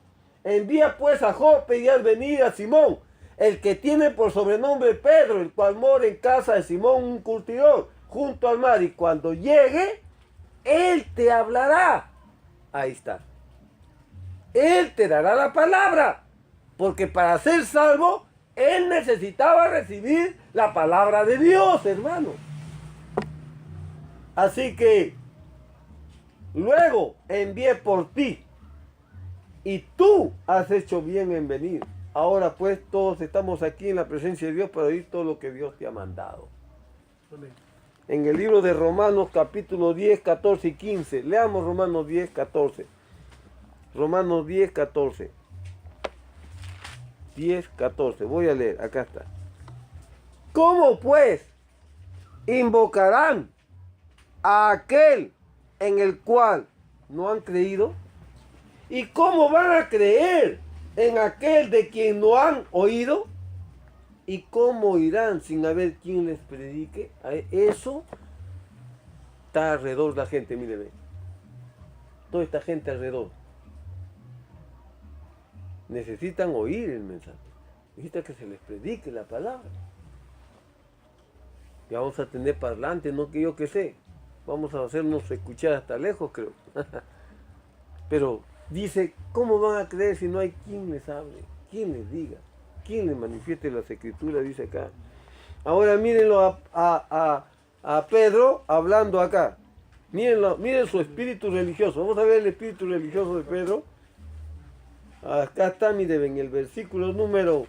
A: Envía pues a Jope y haz venir a Simón, el que tiene por sobrenombre Pedro, el cual mora en casa de Simón, un curtidor, junto al mar, y cuando llegue, él te hablará. Ahí está. Él te dará la palabra, porque para ser salvo, él necesitaba recibir la palabra de Dios, hermano. Así que, luego envié por ti, y tú has hecho bien en venir. Ahora pues todos estamos aquí en la presencia de Dios para oír todo lo que Dios te ha mandado.
C: Amén.
A: En el libro de Romanos capítulo 10, 14 y 15. Leamos Romanos 10, 14. Romanos 10, 14. 10, 14. Voy a leer, acá está. ¿Cómo pues invocarán a aquel en el cual no han creído? ¿Y cómo van a creer en aquel de quien no han oído? ¿Y cómo irán sin haber quien les predique? Eso está alrededor de la gente, míreme. Toda esta gente alrededor. Necesitan oír el mensaje. Necesitan que se les predique la palabra. Ya vamos a tener parlantes, no que yo que sé. Vamos a hacernos escuchar hasta lejos, creo. Pero dice, ¿cómo van a creer si no hay quien les hable? ¿Quién les diga? ¿Quién les manifieste las escrituras? Dice acá. Ahora mírenlo a Pedro hablando acá. Mírenlo, miren su espíritu religioso. Vamos a ver el espíritu religioso de Pedro. Acá está, miren, en el versículo número...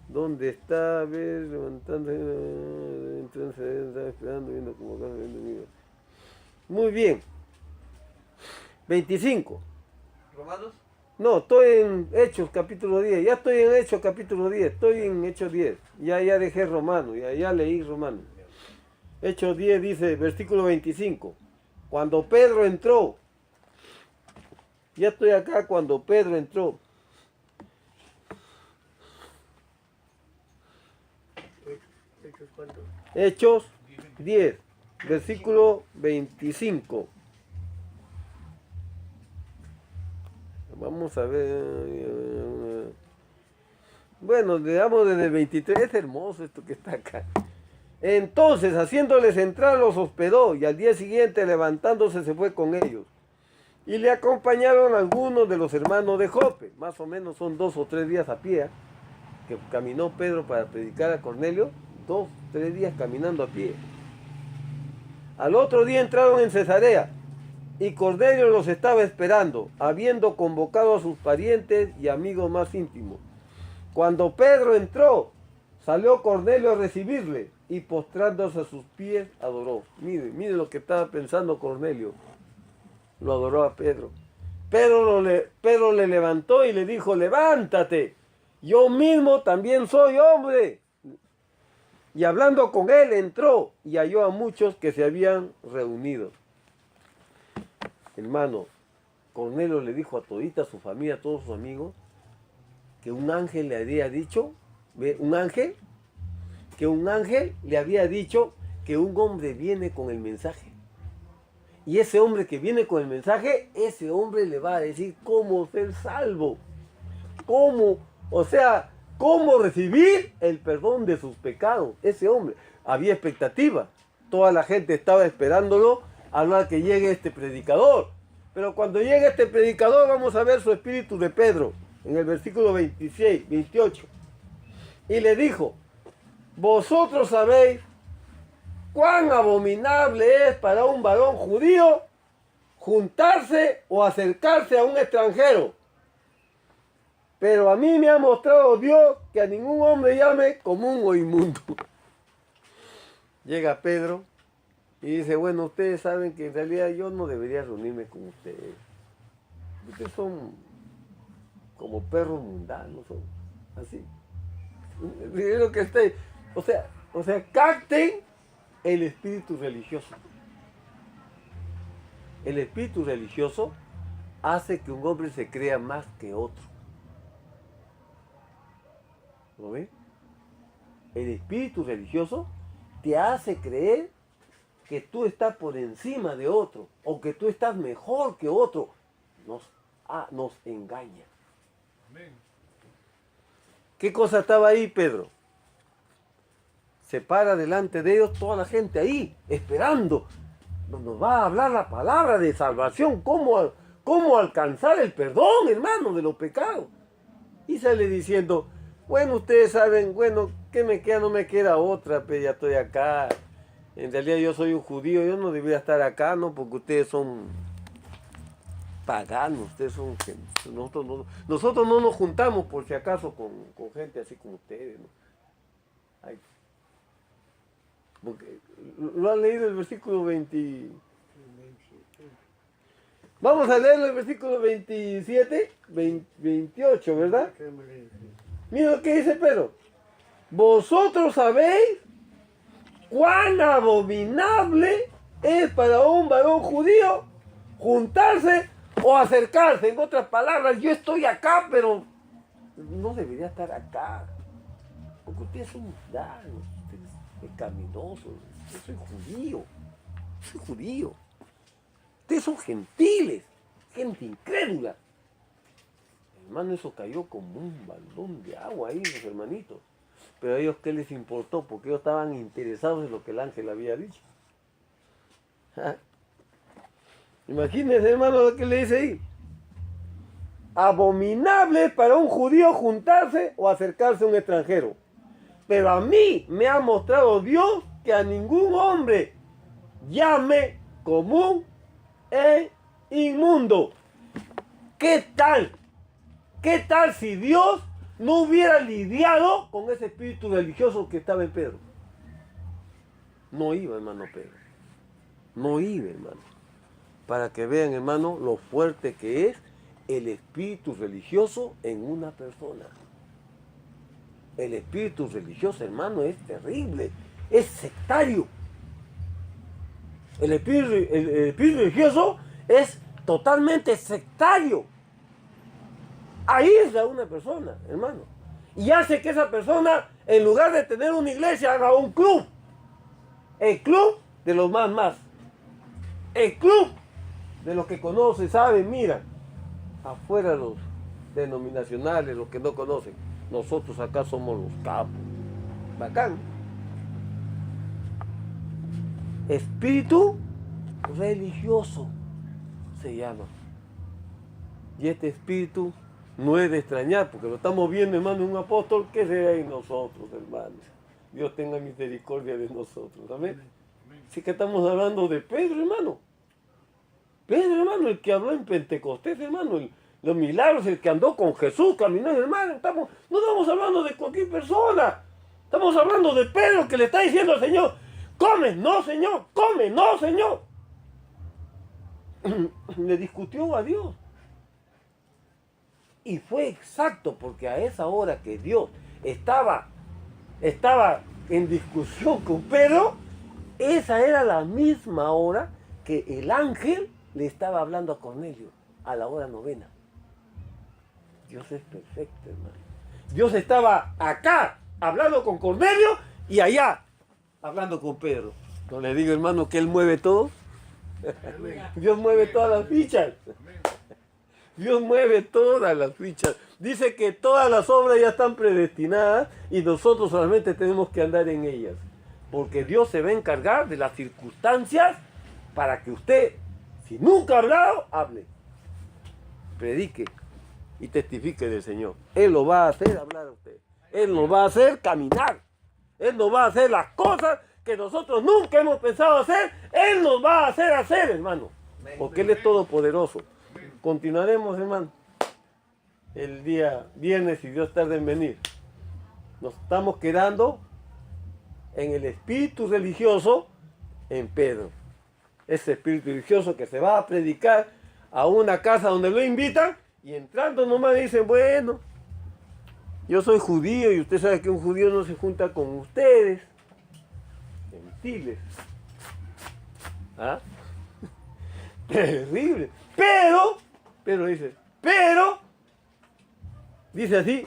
A: ¿Dónde está? A ver, levantando, entonces, esperando, viendo como acá, viendo. Muy bien. 25.
D: ¿Romanos?
A: No, estoy en Hechos capítulo 10. Ya estoy en Hechos capítulo 10. Estoy en Hechos 10. Ya dejé Romano. Ya leí Romano. Hechos 10 dice, versículo 25. Cuando Pedro entró. Ya estoy acá cuando Pedro entró.
C: ¿Hechos cuánto?
A: Hechos 10, versículo 25. Vamos a ver. Bueno, le damos desde el 23. Es hermoso esto que está acá. Entonces, haciéndoles entrar, los hospedó y al día siguiente, levantándose, se fue con ellos. Y le acompañaron algunos de los hermanos de Jope. Más o menos son 2 o 3 días a pie, que caminó Pedro para predicar a Cornelio. 2, 3 días caminando a pie. Al otro día entraron en Cesarea y Cornelio los estaba esperando, habiendo convocado a sus parientes y amigos más íntimos. Cuando Pedro entró, salió Cornelio a recibirle y postrándose a sus pies adoró. Mire lo que estaba pensando Cornelio. Lo adoró a Pedro. Pedro le levantó y le dijo, levántate, yo mismo también soy hombre. Y hablando con él entró y halló a muchos que se habían reunido. Hermano, Cornelio le dijo a todita su familia, a todos sus amigos, que un ángel le había dicho, ¿ve? Un ángel le había dicho que un hombre viene con el mensaje. Y ese hombre que viene con el mensaje, ese hombre le va a decir cómo ser salvo. Cómo recibir el perdón de sus pecados. Ese hombre, había expectativa. Toda la gente estaba esperándolo a la que llegue este predicador. Pero cuando llegue este predicador, vamos a ver su espíritu de Pedro, en el versículo 26, 28. Y le dijo, vosotros sabéis cuán abominable es para un varón judío juntarse o acercarse a un extranjero. Pero a mí me ha mostrado Dios que a ningún hombre llame común o inmundo. Llega Pedro y dice, bueno, ustedes saben que en realidad yo no debería reunirme con ustedes. Ustedes son como perros mundanos, son así. Es lo que está ahí. O sea, capten el espíritu religioso. El espíritu religioso hace que un hombre se crea más que otro. ¿Lo ven? El espíritu religioso te hace creer que tú estás por encima de otro o que tú estás mejor que otro. Nos engaña.
B: Amén.
A: ¿Qué cosa estaba ahí, Pedro? Se para delante de ellos toda la gente ahí, esperando. Nos va a hablar la palabra de salvación, cómo alcanzar el perdón, hermano, de los pecados. Y sale diciendo, bueno, ustedes saben, bueno, ¿qué me queda? No me queda otra, pero ya estoy acá. En realidad yo soy un judío, yo no debería estar acá, ¿no? Porque ustedes son paganos, ustedes son gente. Nosotros no nos juntamos por si acaso con gente así como ustedes, ¿no? Ay. Porque, ¿lo han leído el versículo 20? Vamos a leer el versículo 27, 28, ¿verdad? Mira lo que dice Pedro. Vosotros sabéis cuán abominable es para un varón judío juntarse o acercarse. En otras palabras, yo estoy acá, pero no debería estar acá. Porque ustedes son mundanos, ustedes pecaminosos. Yo soy judío. Soy judío. Ustedes son gentiles, gente incrédula. Hermano, eso cayó como un balón de agua ahí, los hermanitos. Pero a ellos, ¿qué les importó? Porque ellos estaban interesados en lo que el ángel había dicho. ¿Ah? Imagínense, hermano, lo que le dice ahí. Abominable para un judío juntarse o acercarse a un extranjero. Pero a mí me ha mostrado Dios que a ningún hombre llame común e inmundo. ¿Qué tal? ¿Qué tal si Dios no hubiera lidiado con ese espíritu religioso que estaba en Pedro? No iba, hermano Pedro. No iba, hermano. Para que vean, hermano, lo fuerte que es el espíritu religioso en una persona. El espíritu religioso, hermano, es terrible. Es sectario. El espíritu religioso es totalmente sectario. Aísla a una persona, hermano. Y hace que esa persona, en lugar de tener una iglesia, haga un club. El club de los más. El club de los que conocen, saben, miran. Afuera los denominacionales, los que no conocen. Nosotros acá somos los capos. Bacán. Espíritu religioso se llama. Y este espíritu no es de extrañar, porque lo estamos viendo, hermano, un apóstol. ¿Qué será en nosotros, hermanos? Dios tenga misericordia de nosotros. Amén. Así que estamos hablando de Pedro, hermano. Pedro, hermano, el que habló en Pentecostés, hermano, los milagros, el que andó con Jesús, caminó, hermano. No estamos hablando de cualquier persona. Estamos hablando de Pedro, que le está diciendo al Señor: come, no, Señor, come, no, Señor. Le discutió a Dios. Y fue exacto, porque a esa hora que Dios estaba en discusión con Pedro, esa era la misma hora que el ángel le estaba hablando a Cornelio, a la hora 9. Dios es perfecto, hermano. Dios estaba acá hablando con Cornelio y allá hablando con Pedro. No le digo, hermano, que Él mueve todo. Dios mueve todas las fichas. Dios mueve todas las fichas. Dice que todas las obras ya están predestinadas y nosotros solamente tenemos que andar en ellas. Porque Dios se va a encargar de las circunstancias para que usted, si nunca ha hablado, hable. Predique y testifique del Señor. Él lo va a hacer hablar a usted. Él nos va a hacer caminar. Él nos va a hacer las cosas que nosotros nunca hemos pensado hacer. Él nos va a hacer, hermano. Porque Él es todopoderoso. Continuaremos, hermano, el día viernes, si Dios tarda en venir. Nos estamos quedando en el espíritu religioso en Pedro. Ese espíritu religioso que se va a predicar a una casa donde lo invitan y entrando nomás dicen: bueno, yo soy judío y usted sabe que un judío no se junta con ustedes. Gentiles. ¿Ah? Terrible. Pero dice así: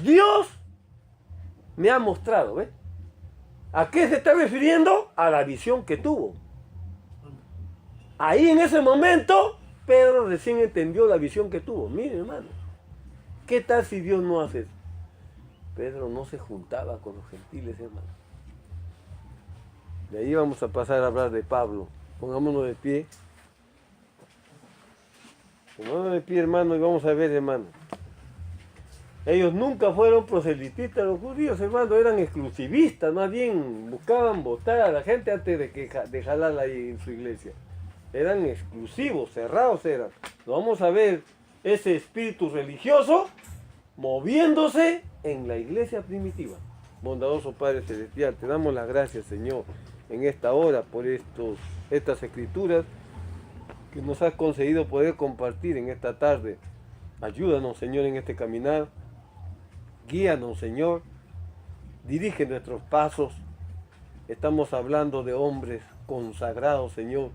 A: Dios me ha mostrado, ¿ves? ¿A qué se está refiriendo? A la visión que tuvo. Ahí en ese momento, Pedro recién entendió la visión que tuvo. Mire, hermano, ¿qué tal si Dios no hace eso? Pedro no se juntaba con los gentiles, hermano. De ahí vamos a pasar a hablar de Pablo. Pongámonos de pie. Pongámonos de pie, hermano, y vamos a ver, hermano. Ellos nunca fueron proselitistas, los judíos, hermano, eran exclusivistas, más bien buscaban votar a la gente antes de jalarla ahí en su iglesia. Eran exclusivos, cerrados eran. Vamos a ver ese espíritu religioso moviéndose en la iglesia primitiva. Bondadoso Padre Celestial, te damos las gracias, Señor, en esta hora por estas escrituras que nos has concedido poder compartir en esta tarde. Ayúdanos, Señor, en este caminar. Guíanos, Señor. Dirige nuestros pasos. Estamos hablando de hombres consagrados, Señor.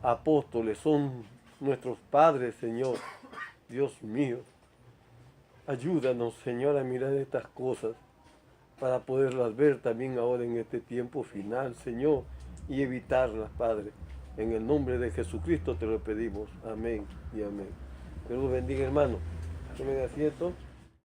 A: Apóstoles, son nuestros padres, Señor. Dios mío. Ayúdanos, Señor, a mirar estas cosas para poderlas ver también ahora en este tiempo final, Señor, y evitarlas, Padre. En el nombre de Jesucristo te lo pedimos. Amén y amén. Que Dios bendiga, hermano. Tomen asiento.